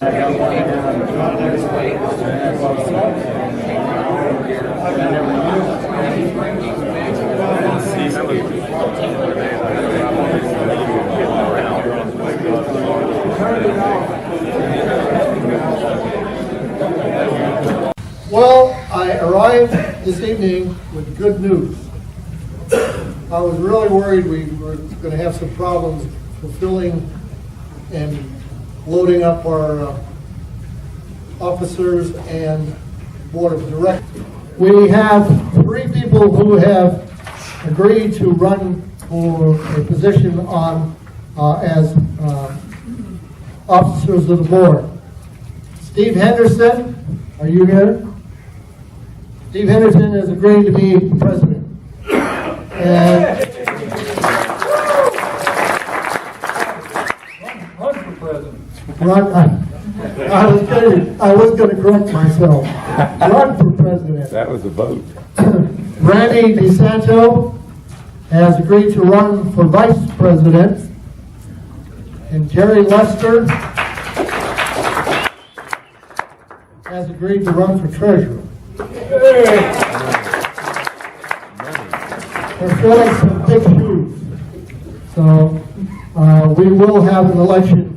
Well, I arrived this evening with good news. I was really worried we were going to have some problems fulfilling and loading up our officers and board of directors. We have 3 people who have agreed to run for a position on as officers of the board. Steve Henderson, are you here? Steve Henderson has agreed to be president. And Run for president. I was going to correct myself. Run for president. That was a vote. Randy DeSanto has agreed to run for vice president. And Terry Lester has agreed to run for treasurer. They're filling some big shoes. So we will have an election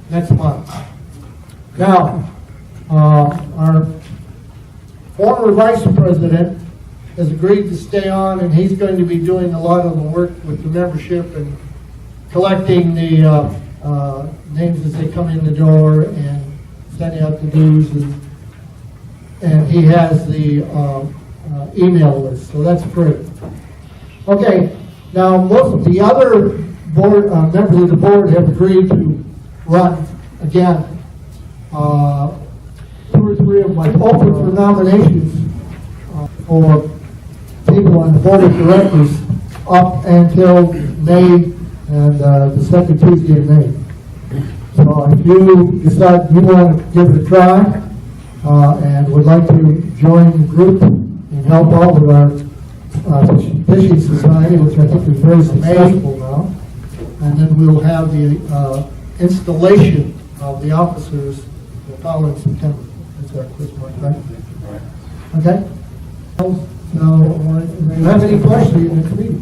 next month. Now, our former vice president has agreed to stay on, and he's going to be doing a lot of the work with the membership and collecting the names as they come in the door and sending out the dues, and he has the email list, so that's great. Okay, now most of the other board members of the board have agreed to run again. 2 or 3 of them are open for nominations for people on the board of directors up until May and the second Tuesday in May. So if you decide you want to give it a try and would like to join the group and help out with our Fishing Society, which I think is very successful now, and then we'll have the installation of the officers the following September. That's our Christmas, right? Okay? So, do you have any questions in the committee?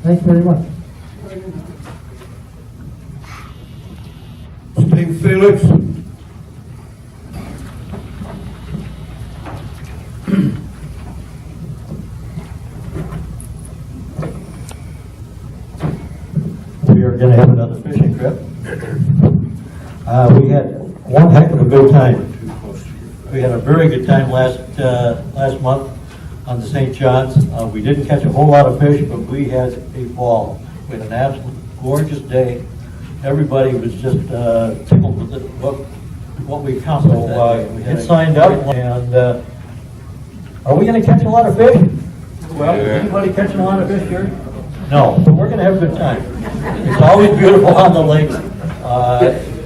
Thanks very much. Steve Felix. We are going to have another fishing trip. We had one heck of a good time. We had a very good time last month on the St. John's. We didn't catch a whole lot of fish, but we had a ball. We had an absolute gorgeous day. Everybody was just tickled with what we accomplished. So we had signed up, and are we going to catch a lot of fish? Well, anybody catching a lot of fish here? No, but we're going to have a good time. It's always beautiful on the lakes.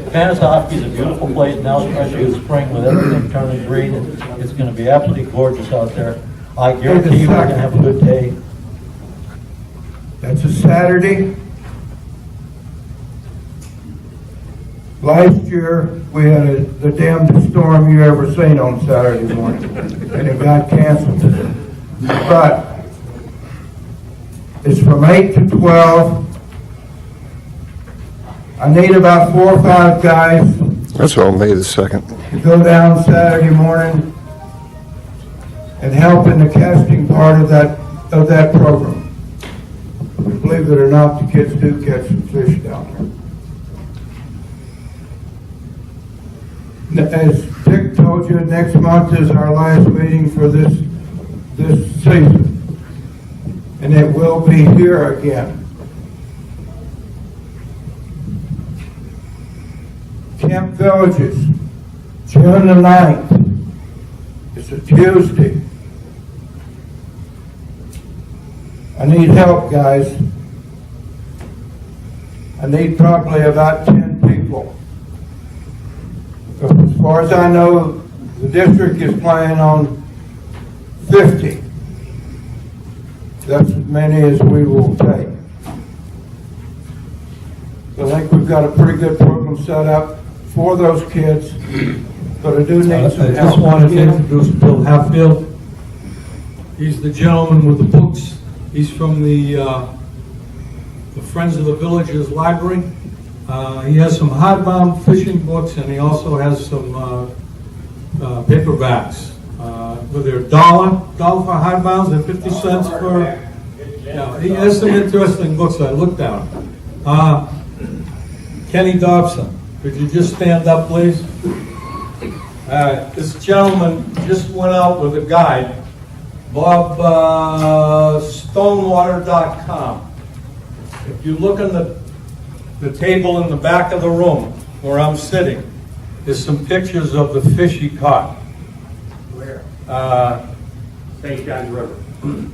Panisofsky is a beautiful place now, especially in the spring with everything turning green. It's going to be absolutely gorgeous out there. I guarantee you we're going to have a good day. That's a Saturday. Last year, we had the damnedest storm you ever seen on Saturday morning, and it got canceled. But it's from 8 to 12. I need about 4 or 5 guys. That's on May the 2nd. To go down Saturday morning and help in the casting part of that program. Believe it or not, the kids do catch some fish down there. As Dick told you, next month is our last meeting for this season, and it will be here again. Camp Villages, June the 9th. It's a Tuesday. I need help, guys. I need probably about 10 people. As far as I know, the district is planning on 50. That's as many as we will take. I think we've got a pretty good program set up for those kids that do need I some just help. wanted to introduce Bill Hatfield. He's the gentleman with the books. He's from the Friends of the Villages Library. He has some hardbound fishing books, and he also has some paperbacks. With their dollar for hardbounds and 50 cents for. Yeah, he has some interesting books I looked at. Kenny Dobson, could you just stand up, please? This gentleman just went out with a guide, Bob, Stonewater.com. If you look on the table in the back of the room where I'm sitting, there's some pictures of the fish he caught. Where? St. John's River.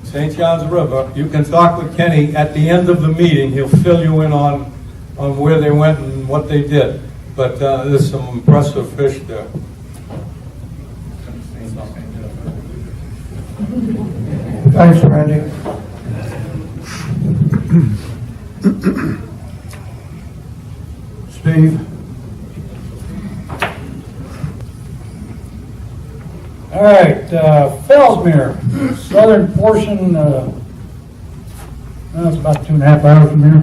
St. John's River. You can talk with Kenny at the end of the meeting. He'll fill you in on where they went and what they did. But there's some impressive fish there. Thanks, Randy. Steve? All right, Fellsmere, southern portion, it's about 2.5 hours from here.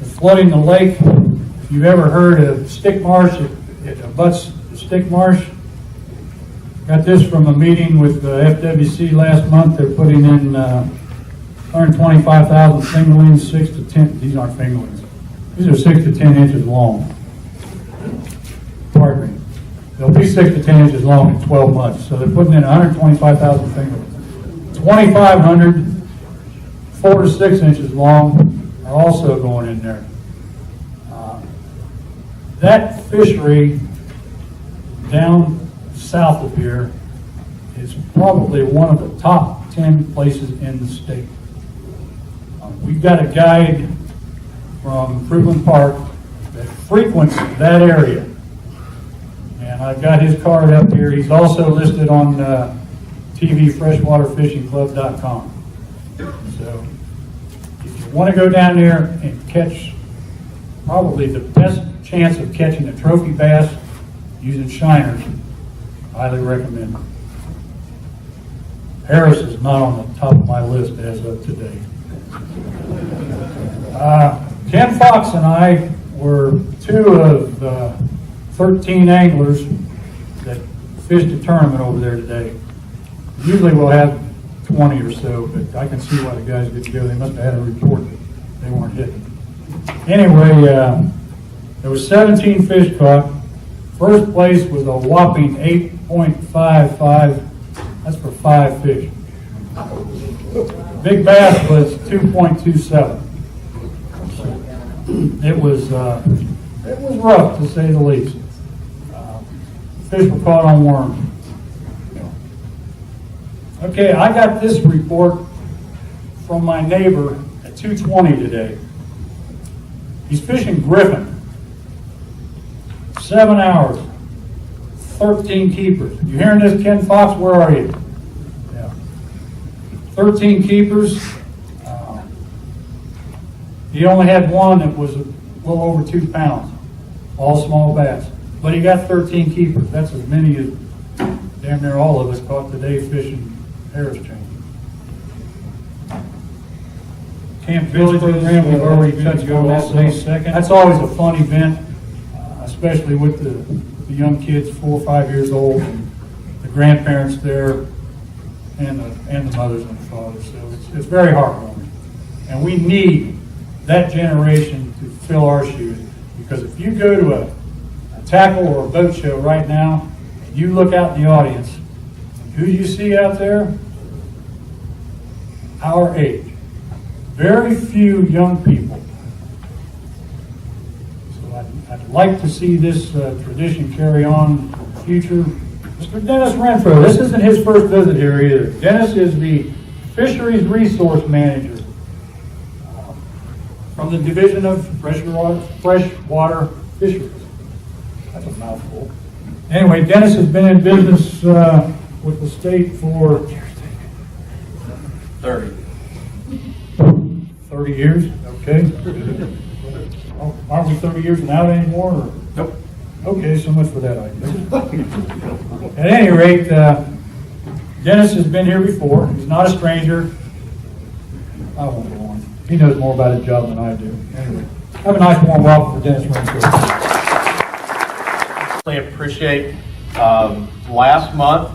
They're flooding the lake. If you've ever heard of Stick Marsh, it abuts Stick Marsh. Got this from a meeting with the FWC last month. They're putting in 125,000 fingerlings, 6 to 10, these aren't fingerlings. These are 6 to 10 inches long. Pardon me. They'll be 6 to 10 inches long in 12 months. So they're putting in 125,000 fingerlings. 2,500, 4 to 6 inches long are also going in there. That fishery down south of here is probably one of the top 10 places in the state. We've got a guide from Fruitland Park that frequents that area. And I've got his card up here. He's also listed on tvfreshwaterfishingclub.com. So if you want to go down there and catch probably the best chance of catching a trophy bass using shiners, highly recommend it. Harris is not on the top of my list as of today. Ken Fox and I were 2 of 13 anglers that fished a tournament over there today. Usually we'll have 20 or so, but I can see why the guys didn't go. They must have had a report that they weren't hitting. Anyway, there was 17 fish caught. First place was a whopping 8.55. That's for 5 fish. Big bass was 2.27. It was rough, to say the least. Fish were caught on worms. Okay, I got this report from my neighbor at 2:20 today. He's fishing Griffin. 7 hours, 13 keepers. You hearing this, Ken Fox? Where are you? Yeah. 13 keepers. He only had one that was a little over 2 pounds, all small bass. But he got 13 keepers. That's as many as damn near all of us caught today fishing Harris Chain. Camp Village program, we've already touched on that in a second. That's always a fun event, especially with the young kids, 4 or 5 years old, and the grandparents there, and the mothers and the fathers. So it's very heartwarming. And we need that generation to fill our shoes. Because if you go to a tackle or a boat show right now, and you look out in the audience, who you see out there? Our age. Very few young people. So I'd like to see this tradition carry on in the future. Mr. Dennis Renfro, this isn't his first visit here either. Dennis is the Fisheries Resource Manager from the Division of Freshwater Fisheries. That's a mouthful. Anyway, Dennis has been in business with the state for 30 years. Okay. Aren't we 30 years and out anymore? Or? Nope. Okay, so much for that item. At any rate, Dennis has been here before. He's not a stranger. I won't go on. He knows more about his job than I do. Anyway, have a nice warm welcome for Dennis Renfro. Really appreciate last month,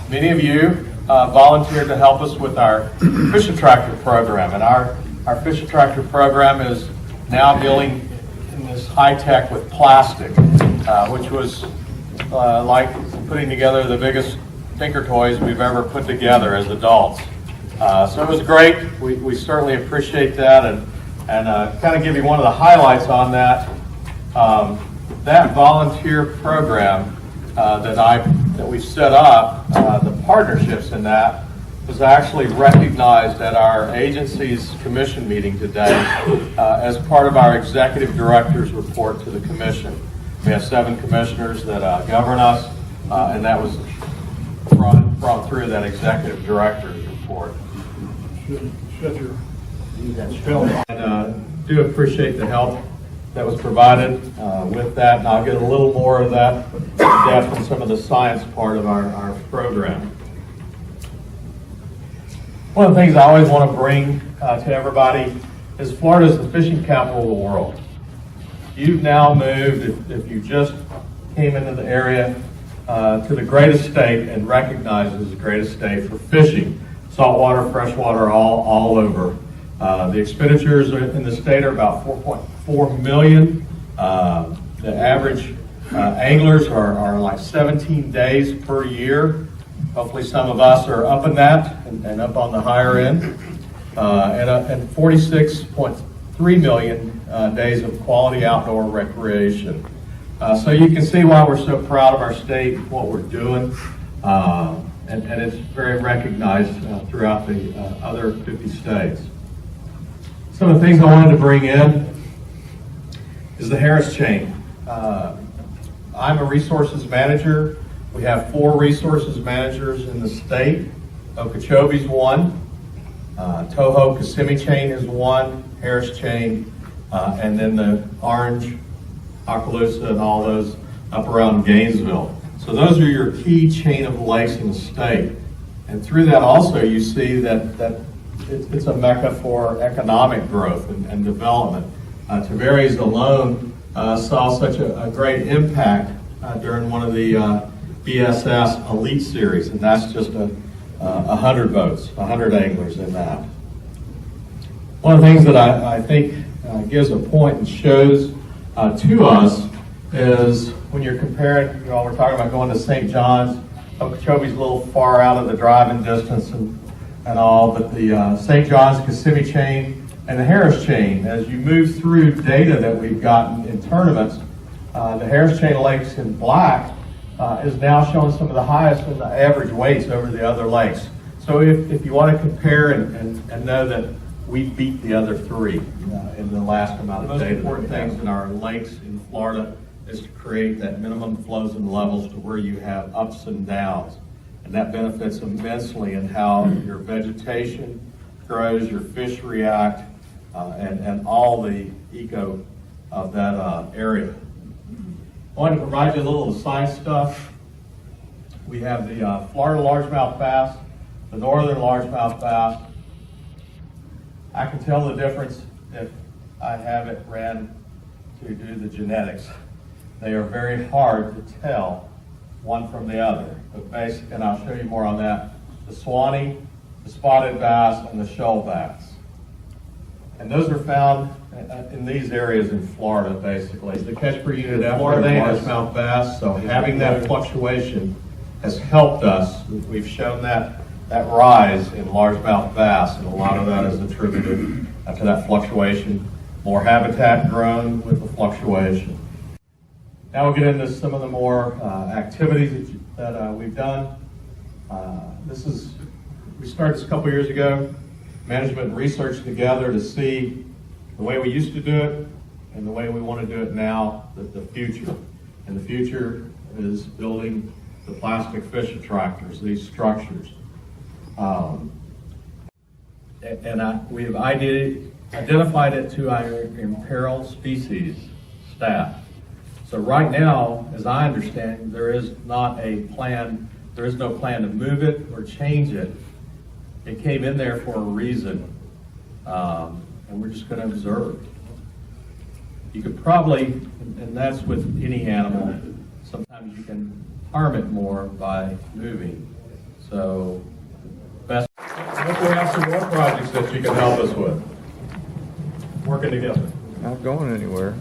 many of you volunteered to help us with our fish attractor program. And our fish attractor program is now dealing in this high tech with plastic, which was like putting together the biggest Tinker Toys we've ever put together as adults. So it was great. We certainly appreciate that, and kind of give you one of the highlights on that. That volunteer program that we set up, the partnerships in that, was actually recognized at our agency's commission meeting today as part of our executive director's report to the commission. We have 7 commissioners that govern us, and that was brought through that executive director's report. And do appreciate the help that was provided with that, and I'll get a little more of that depth in some of the science part of our program. One of the things I always want to bring to everybody is Florida is the fishing capital of the world. You've now moved, if you just came into the area, to the greatest state and recognized as the greatest state for fishing. Saltwater, freshwater, all over. The expenditures in the state are about $4.4 million. The average anglers are like 17 days per year. Hopefully some of us are up in that and up on the higher end. And 46.3 million days of quality outdoor recreation. So you can see why we're so proud of our state, what we're doing. And it's very recognized throughout the other 50 states. Some of the things I wanted to bring in is the Harris chain. I'm a resources manager. We have 4 resources managers in the state. Okeechobee's one, Toho Kissimmee chain is one, Harris chain, and then the Orange, Okaloosa, and all those up around Gainesville. So those are your key chain of lakes in the state. And through that also you see that it's a mecca for economic growth and development. Tavares alone saw such a great impact during one of the BSS Elite Series, and that's just 100 boats, 100 anglers in that. One of the things that I think gives a point and shows to us is when you're comparing, we're talking about going to St. John's. Okeechobee's a little far out of the driving distance and all, but the St. John's Kissimmee chain and the Harris chain, as you move through data that we've gotten in tournaments, the Harris chain of lakes in black is now showing some of the highest in the average weights over the other lakes. So if you want to compare and know that we beat the other 3 in the last amount of data. The most important things in our lakes in Florida is to create that minimum flows and levels to where you have ups and downs. And that benefits immensely in how your vegetation grows, your fish react, and all the eco of that area. I wanted to provide you a little of the science stuff. We have the Florida largemouth bass, the northern largemouth bass. I can tell the difference if I have it ran to do the genetics. They are very hard to tell one from the other. But basically, and I'll show you more on that, the Swanee, the spotted bass, and the shoal bass. And those are found in these areas in Florida, basically. The catch per unit Florida largemouth bass, so having that fluctuation has helped us. We've shown that rise in largemouth bass, and a lot of that is attributed to that fluctuation. More habitat grown with the fluctuation. Now we'll get into some of the more activities that we've done. We started this a couple years ago, management and research together to see the way we used to do it and the way we want to do it now, the future. And the future is building the plastic fish attractors, these structures. We have identified it to our imperiled species staff. So right now, as I understand, there is not a plan, there is no plan to move it or change it. It came in there for a reason, and we're just going to observe. You could probably, and that's with any animal, sometimes you can harm it more by moving. So, best. Hope we have some more projects that you can help us with. Working together. Not going anywhere.